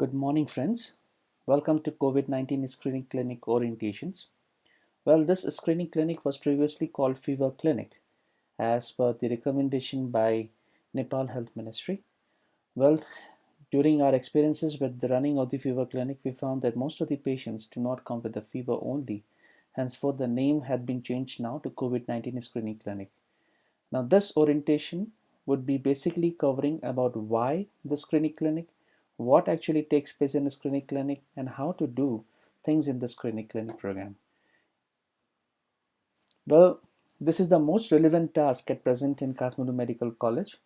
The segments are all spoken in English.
Good morning, friends. Welcome to COVID-19 Screening Clinic Orientations. Well, this screening clinic was previously called Fever Clinic as per the recommendation by Nepal Health Ministry. Well, during our experiences with the running of the fever clinic, we found that most of the patients do not come with the fever only. Henceforth, the name had been changed now to COVID-19 Screening Clinic. Now, this orientation would be basically covering about why the screening clinic, what actually takes place in the screening clinic, and how to do things in the screening clinic program. Well, this is the most relevant task at present in Kathmandu Medical College.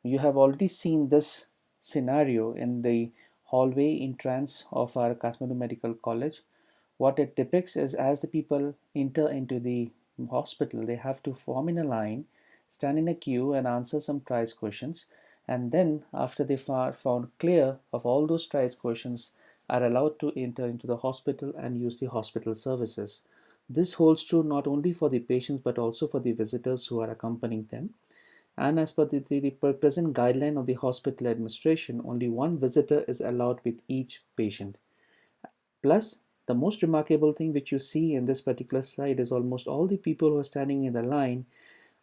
You have already seen this scenario in the hallway entrance of our Kathmandu Medical College. What it depicts is as the people enter into the hospital, they have to form in a line, stand in a queue, and answer some triage questions. And then, after they are found clear of all those triage questions, are allowed to enter into the hospital and use the hospital services. This holds true not only for the patients but also for the visitors who are accompanying them. And as per the present guideline of the hospital administration, only one visitor is allowed with each patient. Plus, the most remarkable thing which you see in this particular slide is almost all the people who are standing in the line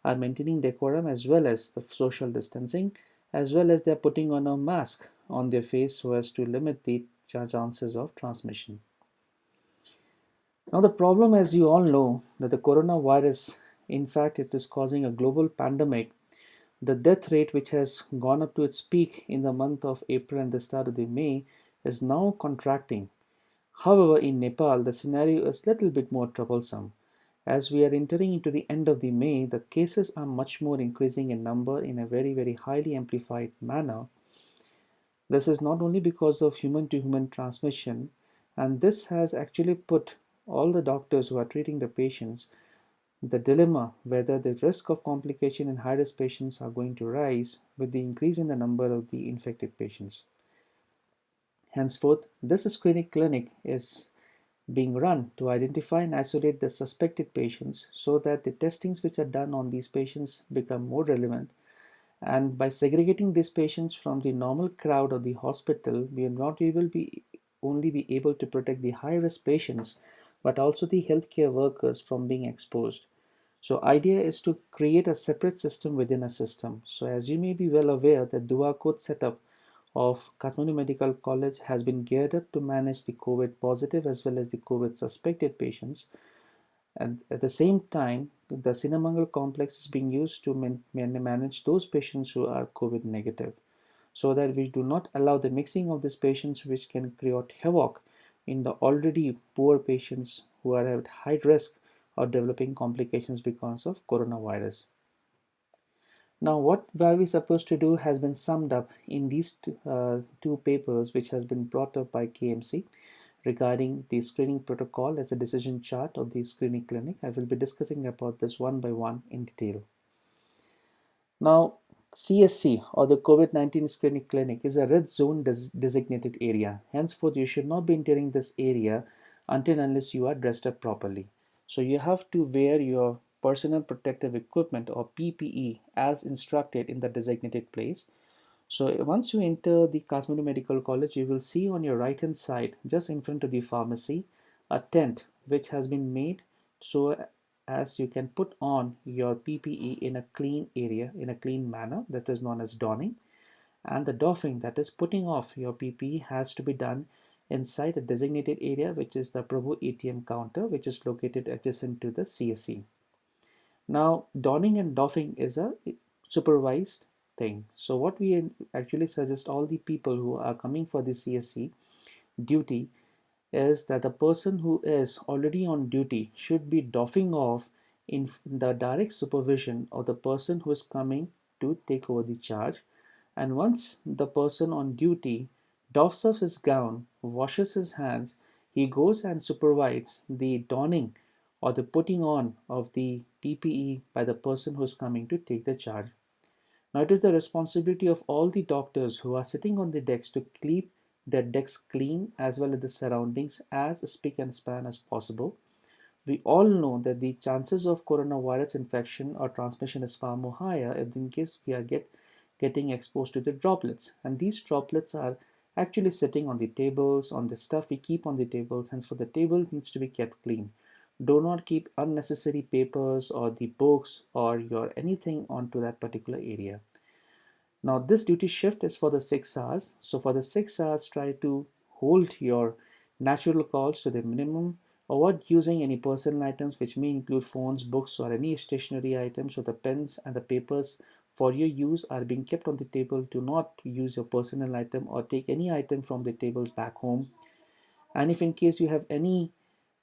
are maintaining decorum as well as the social distancing, as well as they're putting on a mask on their face so as to limit the chances of transmission. Now, the problem, as you all know, that the coronavirus, in fact, it is causing a global pandemic. The death rate, which has gone up to its peak in the month of April and the start of the May, is now contracting. However, in Nepal, the scenario is a little bit more troublesome. As we are entering into the end of the May, the cases are much more increasing in number in a very highly amplified manner. This is not only because of human to human transmission, and this has actually put all the doctors who are treating the patients the dilemma whether the risk of complication in high risk patients are going to rise with the increase in the number of the infected patients. Henceforth, this screening clinic is being run to identify and isolate the suspected patients so that the testings which are done on these patients become more relevant. And by segregating these patients from the normal crowd of the hospital, we are not able be only be able to protect the high risk patients but also the healthcare workers from being exposed. So idea is to create a separate system within a system. So as you may be well aware, the Dua code setup of Kathmandu Medical College has been geared up to manage the COVID positive as well as the COVID suspected patients. And at the same time, the Sinamangal complex is being used to manage those patients who are COVID negative, so that we do not allow the mixing of these patients, which can create havoc in the already poor patients who are at high risk of developing complications because of coronavirus. Now, what were we supposed to do has been summed up in these two papers which has been brought up by KMC regarding the screening protocol as a decision chart of the screening clinic. I will be discussing about this one by one in detail. Now, CSC or the COVID-19 screening clinic is a red zone designated area. Henceforth, you should not be entering this area until unless you are dressed up properly. So you have to wear your personal protective equipment or PPE as instructed in the designated place. So once you enter the Kathmandu Medical College, you will see on your right hand side, just in front of the pharmacy, a tent which has been made so as you can put on your PPE in a clean area, in a clean manner, that is known as donning. And the doffing, that is putting off your PPE, has to be done inside a designated area, which is the Prabhu ATM counter, which is located adjacent to the CSC. Now, donning and doffing is a supervised thing. So what we actually suggest all the people who are coming for the CSC duty is that the person who is already on duty should be doffing off in the direct supervision of the person who is coming to take over the charge. And once the person on duty doffs off his gown, washes his hands, he goes and supervises the donning or the putting on of the PPE by the person who is coming to take the charge. Now, it is the responsibility of all the doctors who are sitting on the decks to keep their decks clean as well as the surroundings as spick and span as possible. We all know that the chances of coronavirus infection or transmission is far more higher if in case we are getting exposed to the droplets, and these droplets are actually sitting on the tables, on the stuff we keep on the tables. Hence, for the table needs to be kept clean. Do not keep unnecessary papers or the books or your anything onto that particular area. Now this duty shift is for the 6 hours. So for the 6 hours, try to hold your natural calls to the minimum. Avoid using any personal items which may include phones, books, or any stationery items. So the pens and the papers for your use are being kept on the table. Do not use your personal item or take any item from the table back home. And if in case you have any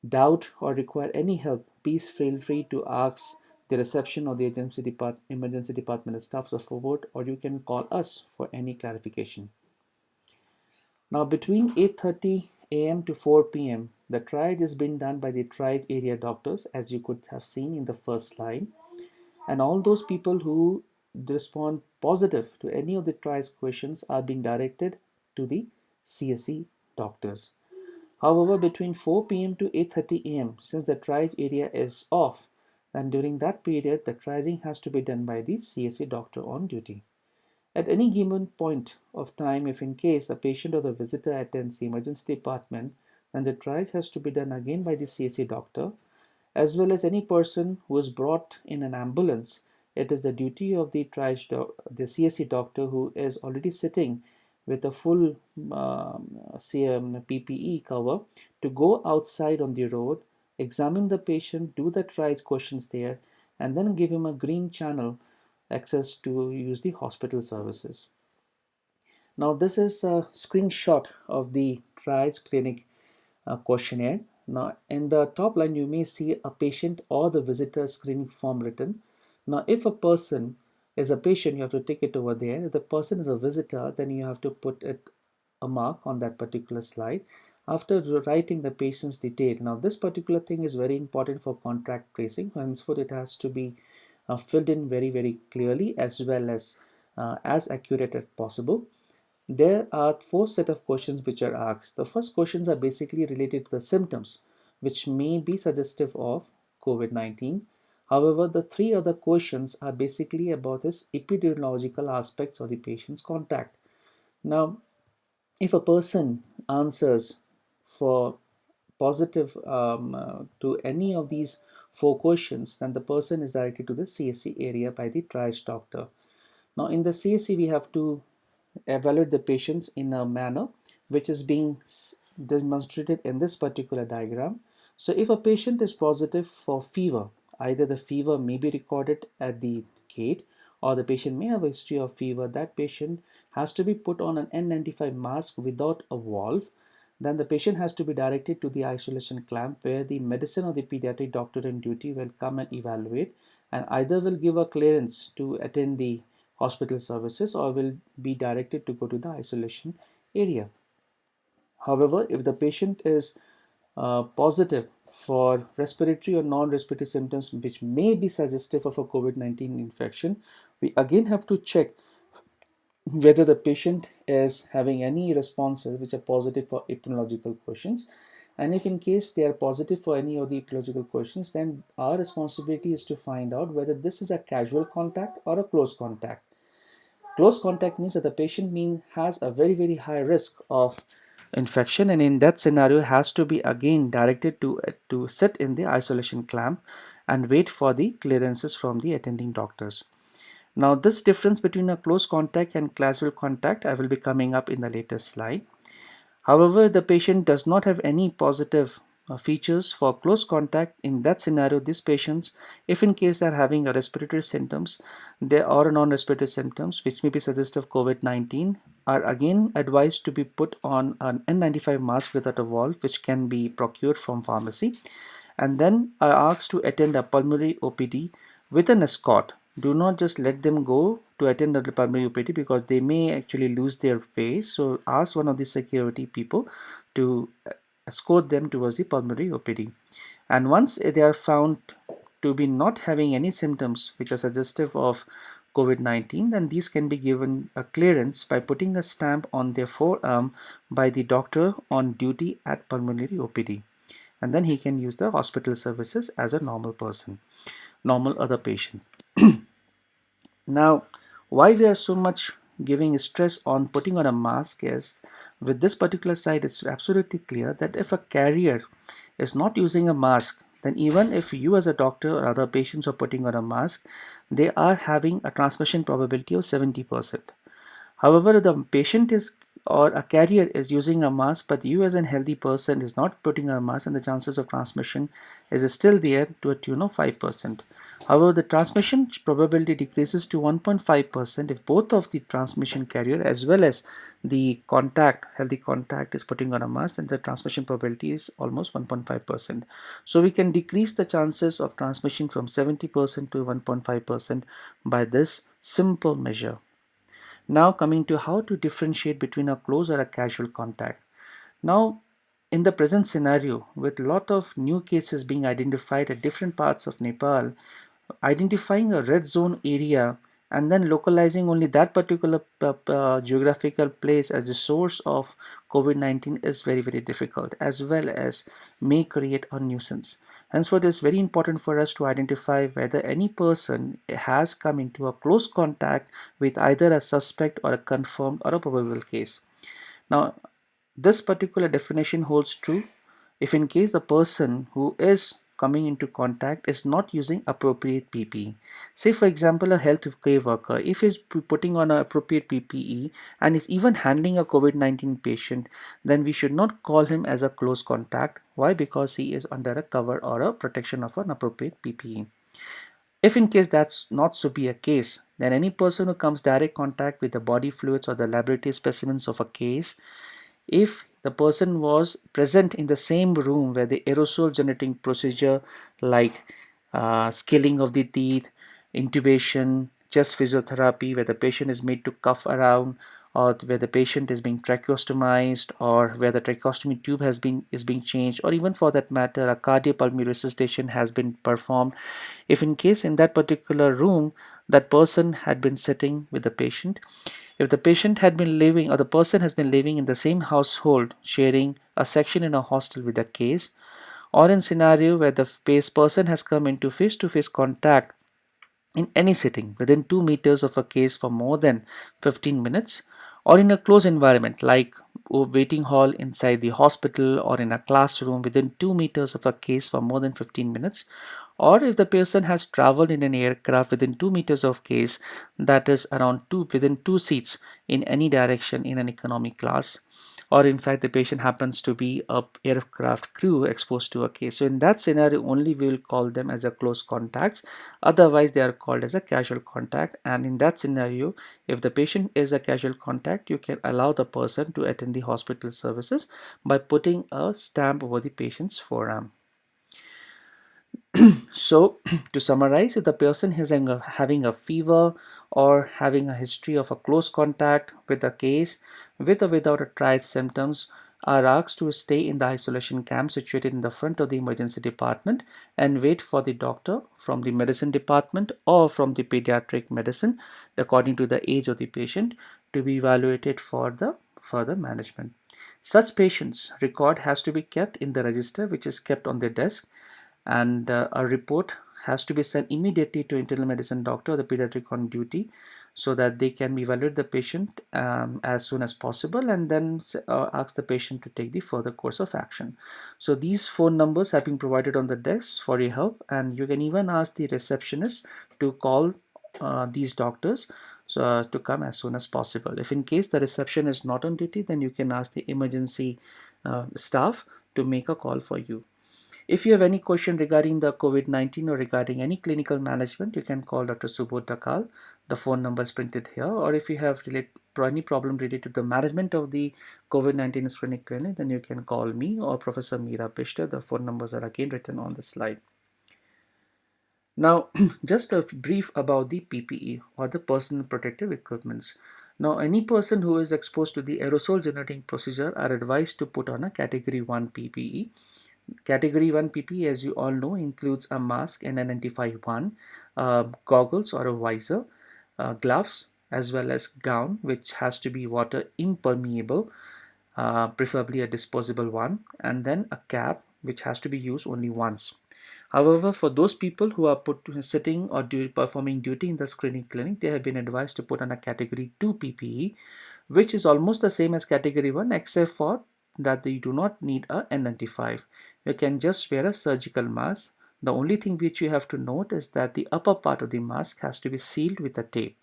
doubt or require any help, please feel free to ask the reception or the emergency department staffs of forward, or you can call us for any clarification. Now between 8:30 a.m. to 4 p.m., the triage is being done by the triage area doctors, as you could have seen in the first slide. And all those people who respond positive to any of the triage questions are being directed to the CSE doctors. However, between 4 p.m. to 8:30 a.m., since the triage area is off, then during that period, the triaging has to be done by the CSE doctor on duty. At any given point of time, if in case the patient or the visitor attends the emergency department, then the triage has to be done again by the CSE doctor, as well as any person who is brought in an ambulance. It is the duty of the the CSE doctor, who is already sitting with a full PPE cover, to go outside on the road, examine the patient, do the triage questions there, and then give him a green channel access to use the hospital services. Now this is a screenshot of the triage clinic questionnaire. Now in the top line you may see a patient or the visitor screening form written. Now if a person is a patient, you have to take it over there. If the person is a visitor, then you have to put it a mark on that particular slide after writing the patient's detail. Now this particular thing is very important for contact tracing. Henceforth it has to be filled in very clearly, as well as accurate as possible. There are four set of questions which are asked. The first questions are basically related to the symptoms, which may be suggestive of COVID-19. However, the three other questions are basically about this epidemiological aspects of the patient's contact. Now, if a person answers for positive to any of these four questions, then the person is directed to the CSC area by the triage doctor. Now, in the CSC, we have to evaluate the patients in a manner which is being demonstrated in this particular diagram. So if a patient is positive for fever, either the fever may be recorded at the gate, or the patient may have a history of fever, that patient has to be put on an N95 mask without a valve. Then the patient has to be directed to the isolation clamp, where the medicine or the pediatric doctor on duty will come and evaluate, and either will give a clearance to attend the hospital services or will be directed to go to the isolation area. However, if the patient is positive for respiratory or non-respiratory symptoms which may be suggestive of a COVID-19 infection, we again have to check whether the patient is having any responses which are positive for epidemiological questions. And if in case they are positive for any of the epidemiological questions, then our responsibility is to find out whether this is a casual contact or a close contact. Close contact means that the patient has a very high risk of infection, and in that scenario has to be again directed to sit in the isolation clamp and wait for the clearances from the attending doctors. Now this difference between a close contact and casual contact I will be coming up in the later slide. However, the patient does not have any positive features for close contact. In that scenario, these patients, if in case they are having a respiratory symptoms, there are non-respiratory symptoms which may be suggestive of COVID-19, are again advised to be put on an N95 mask without a valve, which can be procured from pharmacy, and then are asked to attend a pulmonary OPD with an escort. Do not just let them go to attend the pulmonary OPD, because they may actually lose their way. So ask one of the security people to escort them towards the pulmonary OPD. And once they are found to be not having any symptoms which are suggestive of COVID-19, then these can be given a clearance by putting a stamp on their forearm by the doctor on duty at pulmonary OPD. And then he can use the hospital services as a normal person, normal other patient. Now, why we are so much giving stress on putting on a mask is with this particular side, it's absolutely clear that if a carrier is not using a mask, then even if you as a doctor or other patients are putting on a mask, they are having a transmission probability of 70%. However, the patient is or a carrier is using a mask, but you as a healthy person is not putting a mask, and the chances of transmission is still there to a tune of 5%. However, the transmission probability decreases to 1.5% if both of the transmission carrier as well as the healthy contact is putting on a mask, then the transmission probability is almost 1.5%. So we can decrease the chances of transmission from 70% to 1.5% by this simple measure. Now coming to how to differentiate between a close or a casual contact. Now, in the present scenario, with a lot of new cases being identified at different parts of Nepal, identifying a red zone area and then localizing only that particular geographical place as the source of COVID-19 is very, very difficult, as well as may create a nuisance. Henceforth, it's very important for us to identify whether any person has come into a close contact with either a suspect or a confirmed or a probable case. Now, this particular definition holds true if in case the person who is coming into contact is not using appropriate PPE. Say for example a healthcare worker, if he's putting on an appropriate PPE and is even handling a COVID-19 patient, then we should not call him as a close contact. Why? Because he is under a cover or a protection of an appropriate PPE. If in case that's not to be a case, then any person who comes direct contact with the body fluids or the laboratory specimens of a case, if the person was present in the same room where the aerosol generating procedure like scaling of the teeth, intubation, chest physiotherapy, where the patient is made to cough around, or where the patient is being tracheostomized, or where the tracheostomy tube is being changed, or even for that matter a cardiopulmonary resuscitation has been performed. If in case in that particular room that person had been sitting with the patient, if the patient had been living or the person has been living in the same household, sharing a section in a hostel with the case, or in scenario where the person has come into face-to-face contact in any sitting within 2 meters of a case for more than 15 minutes, or in a closed environment like a waiting hall inside the hospital or in a classroom within 2 meters of a case for more than 15 minutes, or if the person has traveled in an aircraft within 2 meters of case, that is around within 2 seats in any direction in an economy class, or in fact the patient happens to be a aircraft crew exposed to a case. So in that scenario only we will call them as a close contacts, otherwise they are called as a casual contact. And in that scenario, if the patient is a casual contact, you can allow the person to attend the hospital services by putting a stamp over the patient's forearm. So to summarize, if the person is having a fever or having a history of a close contact with a case with or without a triad symptoms, are asked to stay in the isolation camp situated in the front of the emergency department and wait for the doctor from the medicine department or from the pediatric medicine according to the age of the patient to be evaluated for the further management. Such patients record has to be kept in the register which is kept on their desk, and a report has to be sent immediately to internal medicine doctor or the pediatric on duty so that they can evaluate the patient as soon as possible and then ask the patient to take the further course of action. So these phone numbers have been provided on the desk for your help, and you can even ask the receptionist to call these doctors to come as soon as possible. If in case the reception is not on duty, then you can ask the emergency staff to make a call for you. If you have any question regarding the COVID-19 or regarding any clinical management, you can call Dr. Subodh Dakal. The phone number is printed here. Or if you have any problem related to the management of the COVID-19 screening clinic, then you can call me or Professor Meera Pishta. The phone numbers are again written on the slide. Now, just a brief about the PPE or the personal protective equipments. Now, any person who is exposed to the aerosol generating procedure are advised to put on a category 1 PPE. Category 1 PPE, as you all know, includes a mask and an N95, goggles or a visor, gloves, as well as gown, which has to be water impermeable, preferably a disposable one, and then a cap, which has to be used only once. However, for those people who are sitting or performing duty in the screening clinic, they have been advised to put on a category 2 PPE, which is almost the same as category 1 except for that you do not need a N95. You can just wear a surgical mask. The only thing which you have to note is that the upper part of the mask has to be sealed with a tape.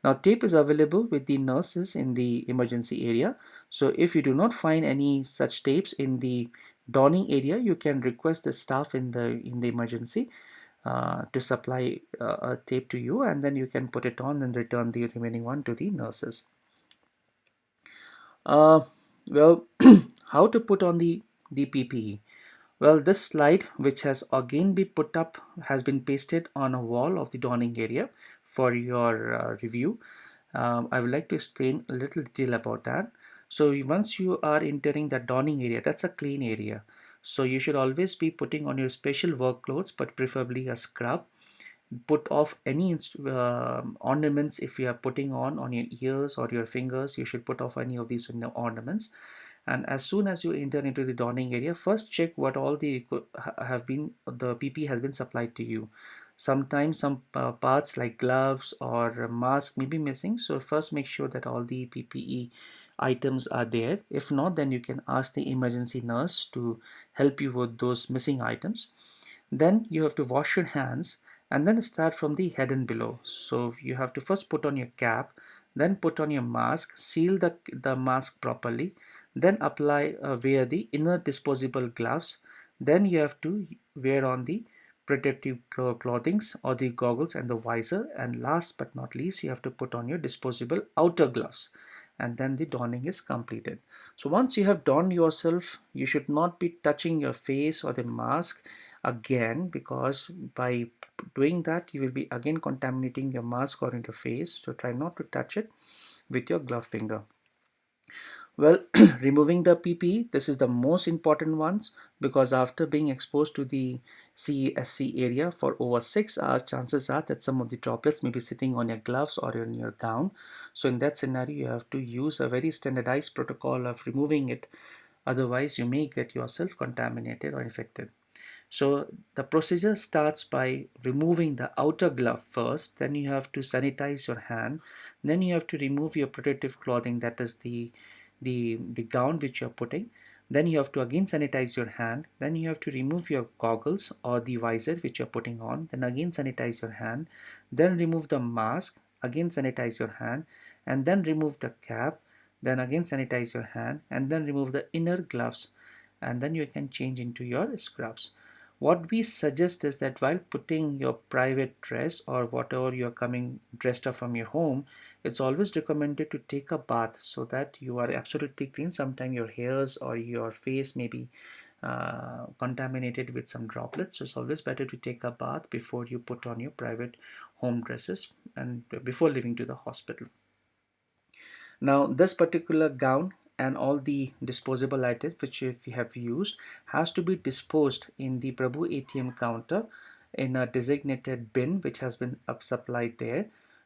Now, tape is available with the nurses in the emergency area. So if you do not find any such tapes in the donning area, you can request the staff in the emergency to supply a tape to you, and then you can put it on and return the remaining one to the nurses. Uh, well, how to put on the PPE? Well, this slide, which has again been put up, has been pasted on a wall of the donning area for your review. I would like to explain a little detail about that. So once you are entering the donning area, that's a clean area. So you should always be putting on your special work clothes, but preferably a scrub. Put off any ornaments. If you are putting on your ears or your fingers, you should put off any of these ornaments. And as soon as you enter into the donning area, first check what all the have been the PP has been supplied to you. Sometimes some parts like gloves or a mask may be missing, so first make sure that all the PPE items are there. If not, then you can ask the emergency nurse to help you with those missing items. Then you have to wash your hands and then start from the head and below. So you have to first put on your cap, then put on your mask, seal the mask properly, then apply wear the inner disposable gloves. Then you have to wear on the protective clothings or the goggles and the visor, and last but not least you have to put on your disposable outer gloves, and then the donning is completed. So once you have donned yourself, you should not be touching your face or the mask again, because by doing that you will be again contaminating your mask or interface. So try not to touch it with your glove finger. Well, removing the PPE, this is the most important ones, because after being exposed to the CSC area for over 6 hours, chances are that some of the droplets may be sitting on your gloves or on your gown. So in that scenario, you have to use a very standardized protocol of removing it. Otherwise, you may get yourself contaminated or infected. So the procedure starts by removing the outer glove first, then you have to sanitize your hand, then you have to remove your protective clothing, that is the gown which you're putting, then you have to again sanitize your hand, then you have to remove your goggles or the visor which you're putting on, then again sanitize your hand, then remove the mask, again sanitize your hand, and then remove the cap, then again sanitize your hand, and then remove the inner gloves, and then you can change into your scrubs. What we suggest is that while putting your private dress or whatever you're coming dressed up from your home, it's always recommended to take a bath so that you are absolutely clean. Sometimes your hairs or your face may be contaminated with some droplets, so it's always better to take a bath before you put on your private home dresses and before leaving to the hospital. Now, this particular gown and all the disposable items which you have used has to be disposed in the Prabhu ATM counter in a designated bin which has been up supplied there.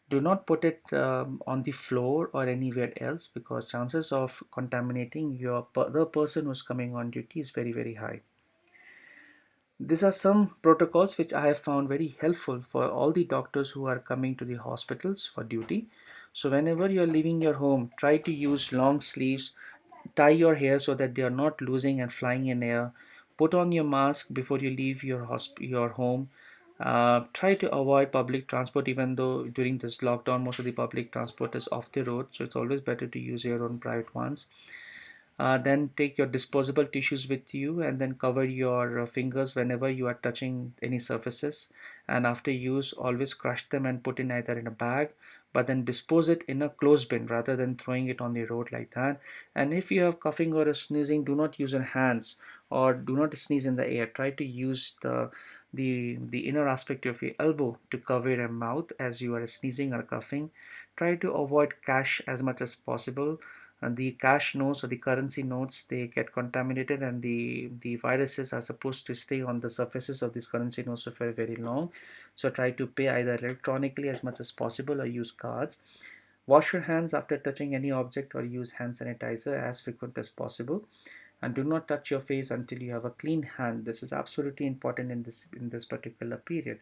Do not put it on the floor or anywhere else, because chances of contaminating the person who's coming on duty is very high. These are some protocols which I have found very helpful for all the doctors who are coming to the hospitals for duty. So whenever you're leaving your home, try to use long sleeves, tie your hair so that they are not losing and flying in air. Put on your mask before you leave your home. Try to avoid public transport, even though during this lockdown most of the public transport is off the road, so it's always better to use your own private ones. Then take your disposable tissues with you and then cover your fingers whenever you are touching any surfaces, and after use always crush them and put in either in a bag, but then dispose it in a closed bin rather than throwing it on the road like that. And if you have coughing or sneezing, do not use your hands or do not sneeze in the air. Try to use the inner aspect of your elbow to cover your mouth as you are sneezing or coughing. Try to avoid cash as much as possible, and the cash notes or the currency notes, they get contaminated, and the viruses are supposed to stay on the surfaces of these currency notes for very long. So try to pay either electronically as much as possible or use cards. Wash your hands after touching any object or use hand sanitizer as frequent as possible, and do not touch your face until you have a clean hand. This is absolutely important in this particular period.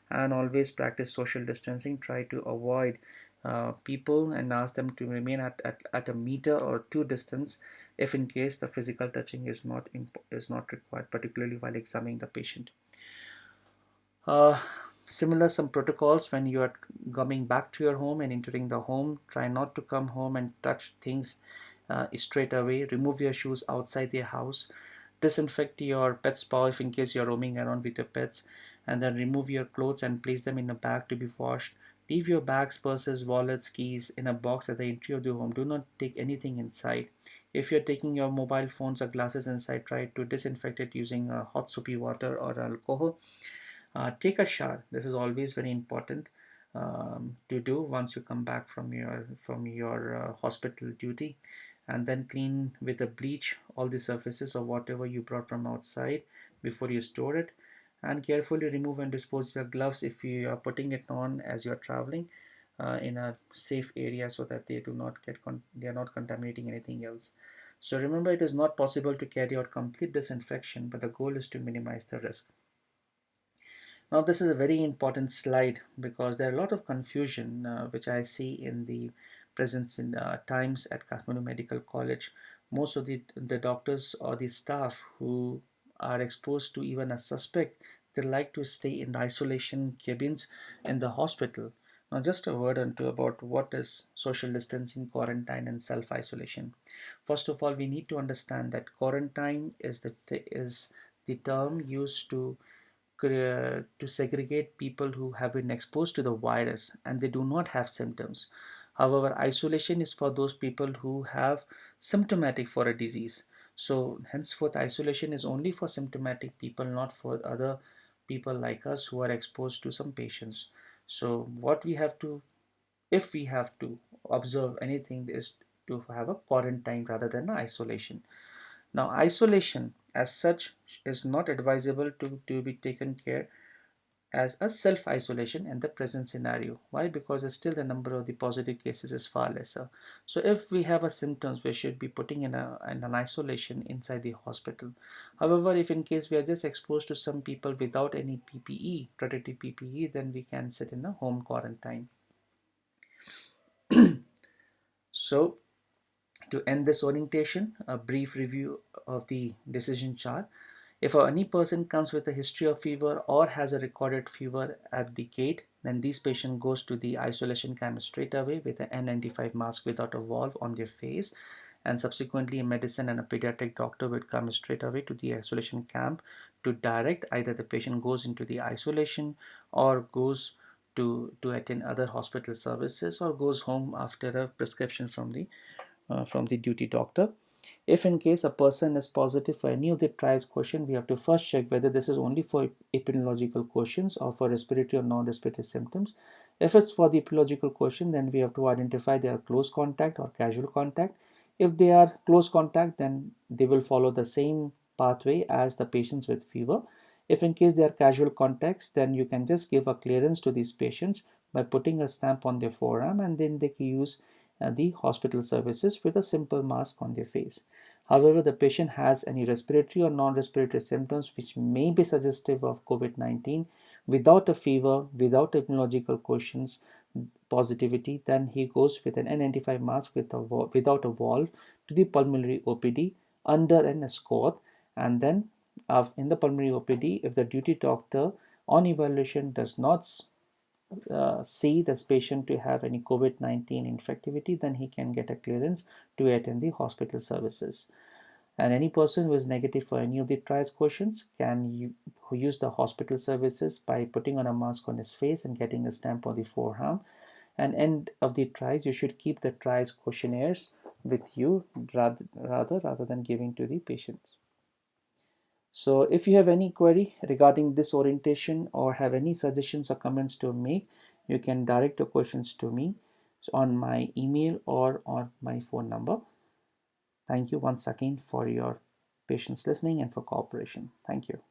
And always practice social distancing. Try to avoid people and ask them to remain at a meter or two distance if in case the physical touching is not required, particularly while examining the patient. Uh, Similar some protocols when you are coming back to your home and entering the home. Try not to come home and touch things straight away. Remove your shoes outside the house. Disinfect your pet's paw if in case you're roaming around with your pets, and then remove your clothes and place them in a bag to be washed. Leave your bags, purses, wallets, keys in a box at the entry of the home. Do not take anything inside. If you're taking your mobile phones or glasses inside, try to disinfect it using hot soapy water or alcohol. Take a shower. This is always very important to do once you come back from your hospital duty, and then clean with a bleach all the surfaces of whatever you brought from outside before you store it, and carefully remove and dispose your gloves if you are putting it on as you are traveling in a safe area so that they are not contaminating anything else. So remember, it is not possible to carry out complete disinfection, but the goal is to minimize the risk. Now, this is a very important slide because there are a lot of confusion which I see in the presence in times at Kathmandu Medical College. Most of the doctors or the staff who are exposed to even a suspect, they like to stay in the isolation cabins in the hospital. Now, just a word or two about what is social distancing, quarantine, and self-isolation. First of all, we need to understand that quarantine is the term used to segregate people who have been exposed to the virus and they do not have symptoms. However, isolation is for those people who have symptomatic for a disease. So, henceforth, isolation is only for symptomatic people, not for other people like us who are exposed to some patients. So, what we have to, if we have to observe anything, is to have a quarantine rather than isolation. Now, isolation as such is not advisable to be taken care as a self-isolation in the present scenario. Why? Because still the number of the positive cases is far lesser. So if we have a symptoms, we should be putting in an isolation inside the hospital. However, if in case we are just exposed to some people without any PPE, protective PPE, then we can sit in a home quarantine. So to end this orientation, a brief review of the decision chart. If any person comes with a history of fever or has a recorded fever at the gate, then this patient goes to the isolation camp straight away with an N95 mask without a valve on their face, and subsequently a medicine and a pediatric doctor would come straight away to the isolation camp to direct either the patient goes into the isolation or goes to attend other hospital services or goes home after a prescription from the duty doctor. If in case a person is positive for any of the trials question, we have to first check whether this is only for epidemiological questions or for respiratory or non-respiratory symptoms. If it's for the epidemiological question, then we have to identify their close contact or casual contact. If they are close contact, then they will follow the same pathway as the patients with fever. If in case they are casual contacts, then you can just give a clearance to these patients by putting a stamp on their forearm, and then they can use the hospital services with a simple mask on their face. However, the patient has any respiratory or non-respiratory symptoms which may be suggestive of COVID-19 without a fever, without epidemiological questions, positivity, then he goes with an N95 mask without a valve to the pulmonary OPD under an escort, and then in the pulmonary OPD, if the duty doctor on evaluation does not see this patient to have any COVID-19 infectivity, then he can get a clearance to attend the hospital services. And any person who is negative for any of the trials questions can use the hospital services by putting on a mask on his face and getting a stamp on the forearm. And end of the trials, you should keep the trials questionnaires with you rather than giving to the patients. So if you have any query regarding this orientation or have any suggestions or comments to make, you can direct your questions to me on my email or on my phone number. Thank you once again for your patience listening and for cooperation. Thank you.